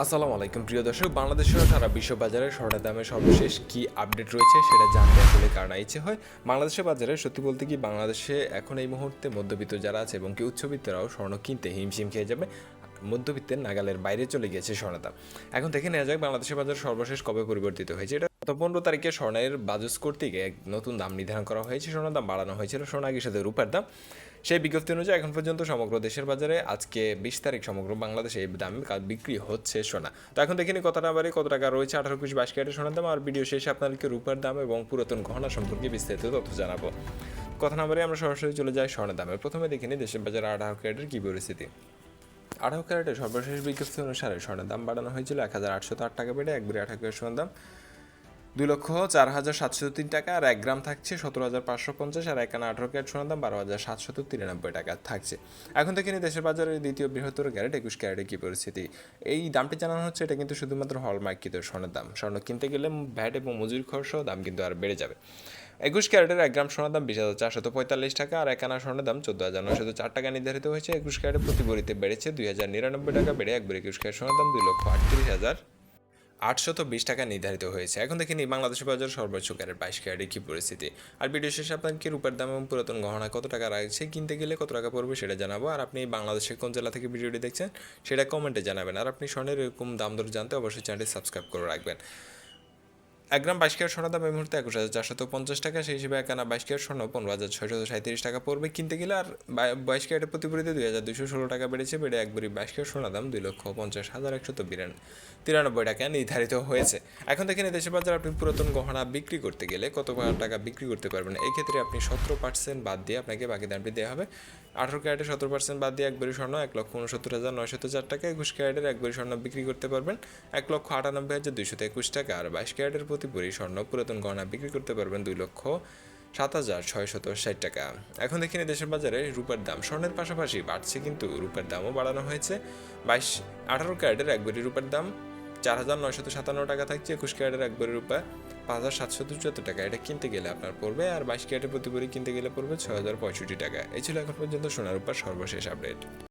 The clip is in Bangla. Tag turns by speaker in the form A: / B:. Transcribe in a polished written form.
A: আসসালামু আলাইকুম প্রিয় দর্শক, বাংলাদেশের সারা বিশ্ব বাজারে স্বর্ণের দামের সর্বশেষ কি আপডেট রয়েছে সেটা জানতে আসলে কারণ ইচ্ছে হয়। বাংলাদেশের বাজারে সত্যি বলতে কি বাংলাদেশে এখন এই মুহূর্তে মধ্যবিত্ত যারা আছে এবং কি উচ্চবিত্তরাও স্বর্ণ কিনতে হিমশিম খেয়ে যাবে। মধ্যবিত্তের নাগালের বাইরে চলে গিয়েছে স্বর্ণের দাম। এখন দেখে নেওয়া যাক বাংলাদেশের বাজার সর্বশেষ কবে পরিবর্তিত হয়েছে। এটা গত 15 তারিখে স্বর্ণের বাজুস কর্তৃক এক নতুন দাম নির্ধারণ করা হয়েছে। স্বর্ণের দাম বাড়ানো হয়েছিল সোনাগির সাথে রূপার দাম। সেই বিজ্ঞপ্তি অনুযায়ী এখন পর্যন্ত সমগ্র দেশের বাজারে আজকে 20 তারিখ সমগ্র বাংলাদেশে এই দামে বিক্রি হচ্ছে সোনা। তো এখন দেখিনি কত নাম্বারে কত টাকা রয়েছে 18, 21, 22 ক্যারেটের সোনার দাম। আর ভিডিও শেষে আপনাদেরকে রূপার দাম এবং পুরাতন গহনা সম্পর্কে বিস্তারিত তথ্য জানাবো। কথা নাম্বারে আমরা সরাসরি চলে যাই স্বর্ণের দামে। প্রথমে দেখে নিই দেশের বাজারে 18 ক্যারেটের কী পরিস্থিতি। 18 ক্যারেটের সর্বশেষ বিজ্ঞপ্তি অনুসারে স্বর্ণের দাম বাড়ানো হয়েছিল 1808 টাকা বেড়ে 1 ভরি 18 ক্যারেট সোনার দাম 2,04,703 টাকা। আর 1 গ্রাম থাকছে 17,550। আর 1 আনা 18 ক্যারেট সোনার দাম 12,793 টাকা থাকছে। এখন থেকে নিয়ে দেশের বাজারের দ্বিতীয় বৃহত্তর ক্যারেট 21 ক্যারেটের কী পরিস্থিতি। এই দামটি জানানো হচ্ছে, এটা কিন্তু শুধুমাত্র হলমার্কিত স্বর্ণের দাম। স্বর্ণ কিনতে গেলে ভ্যাট এবং মজুরি খরচ দাম কিন্তু আর বেড়ে যাবে। 21 ক্যারেটের 1 গ্রাম সোনার দাম 20,445 টাকা। আর 1 আনা স্বর্ণের দাম 14,904 টাকা নির্ধারিত হয়েছে। 21 ক্যারেটের প্রতি ভরিতে বেড়েছে 2,099 টাকা, বেড়ে 1 ভরি 21 ক্যারেট সোনার দাম 2,38,820 টাকা নির্ধারিত হয়েছে। এখন দেখে নিই বাংলাদেশের বাজার সর্বোচ্চ ক্যারেট 22 ক্যারেটের কী পরিস্থিতি। আর ভিডিও শেষে আপনাকে রূপার দাম এবং পুরাতন গহনা কত টাকা রাখছে, কিনতে গেলে কত টাকা পড়বে সেটা জানাবো। আর আপনি বাংলাদেশের কোন জেলা থেকে ভিডিওটি দেখছেন সেটা কমেন্টে জানাবেন। আর আপনি স্বর্ণের এরকম দাম দর জানতে অবশ্যই চ্যানেলটি সাবস্ক্রাইব করে রাখবেন। 1 গ্রাম 22 ক্যারেট সোনার দাম এই মুহূর্তে 21,450 টাকা। সেই হিসেবে 1 আনা 22 ক্যারেট স্বর্ণ 15,637 টাকা পড়বে কিনতে গেলে। আর 22 ক্যারেটের প্রতি ভরিতে 2,216 টাকা বেড়েছে, বেড়ে 1 ভরি 22 ক্যারেট সোনার দাম 2,50,193 টাকা নির্ধারিত হয়েছে। এখন দেখেন দেশের বাজার আপনি পুরাতন গহনা বিক্রি করতে গেলে কত টাকা বিক্রি করতে পারবেন। এই ক্ষেত্রে আপনি 17% বাদ দিয়ে আপনাকে বাকি দামটি দেওয়া হবে। 18 ক্যারেটের 17% বাদ দিয়ে 1 ভরি স্বর্ণ 1,69,904 টাকা। 21 ক্যারেটের 1 ভরি স্বর্ণ বিক্রি করতে পারবেন 1,98,221 টাকা। আর 22 ক্যারেটের প্রতি ভরি স্বর্ণ পুরাতন গহনা বিক্রি করতে পারবেন 2,07,660 টাকা। এখন দেখি দেশের বাজারে রূপার দাম স্বর্ণের পাশাপাশি বাড়ছে, কিন্তু রূপার দামও বাড়ানো হয়েছে। 18 ক্যারেটের 1 ভরি রূপার দাম 4,957 টাকা থাকছে। 21 ক্যারেটের 1 ভরি রূপা 5,774 টাকা। এটা কিনতে গেলে আপনার পড়বে। আর 22 ক্যারেটের প্রতি ভরি কিনতে গেলে পড়বে 6,065 টাকা। এই ছিল এখন পর্যন্ত সোনার রূপার সর্বশেষ আপডেট।